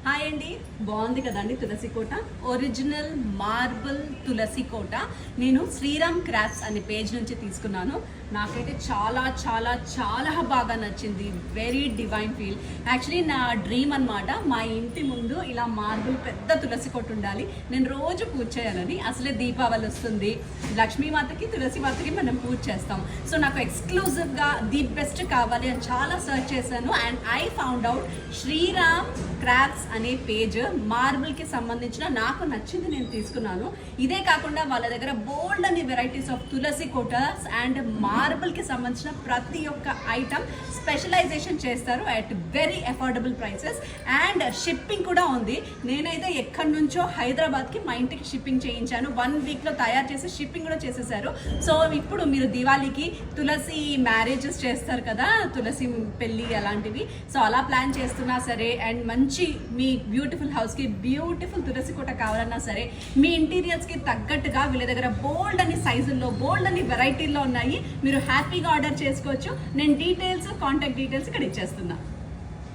Hi అండి, బాగుంది కదండి తులసి కోట. ఒరిజినల్ మార్బుల్ తులసి కోట నేను శ్రీరామ్ క్రాఫ్ట్స్ అనే పేజ్ నుంచి తీసుకున్నాను. నాకైతే చాలా చాలా చాలా బాగా నచ్చింది. Very divine feel. యాక్చువల్లీ నా డ్రీమ్ అనమాట, మా ఇంటి ముందు ఇలా మార్బుల్ పెద్ద తులసి కోట ఉండాలి. నేను రోజు పూజ చేయాలని. అసలే దీపావళి వస్తుంది, లక్ష్మీమాతకి తులసి మాతకి మనం పూజ చేస్తాం. సో నాకు ఎక్స్క్లూజివ్గా ది బెస్ట్ కావాలి అని చాలా సర్చ్ చేశాను. And I found out Sriram Crafts అనే పేజ్. మార్బుల్కి సంబంధించిన నాకు నచ్చింది నేను తీసుకున్నాను. ఇదే కాకుండా వాళ్ళ దగ్గర బోల్డ్ అని వెరైటీస్ ఆఫ్ తులసి కోటర్స్ అండ్ మార్బుల్కి సంబంధించిన ప్రతి ఒక్క ఐటమ్ స్పెషలైజేషన్ చేస్తారు at very affordable prices. And shipping కూడా ఉంది. నేనైతే ఎక్కడి నుంచో హైదరాబాద్కి మా ఇంటికి షిప్పింగ్ చేయించాను. 1 వీక్లో తయారు చేసి షిప్పింగ్ కూడా చేసేసారు. సో ఇప్పుడు మీరు దివాళీకి తులసి మ్యారేజెస్ చేస్తారు కదా, తులసి పెళ్ళి అలాంటివి, సో అలా ప్లాన్ చేస్తున్నా సరే, అండ్ మంచి మీ బ్యూటిఫుల్ హౌస్కి బ్యూటిఫుల్ తులసి కోట కావాలన్నా సరే, మీ ఇంటీరియర్స్కి తగ్గట్టుగా వీళ్ళ దగ్గర బోల్డ్ అని సైజుల్లో, బోల్డ్ అని వెరైటీల్లో ఉన్నాయి. మీరు హ్యాపీగా ఆర్డర్ చేసుకోవచ్చు. నేను కాంటాక్ట్ డీటెయిల్స్ ఇక్కడ ఇచ్చేస్తున్నా.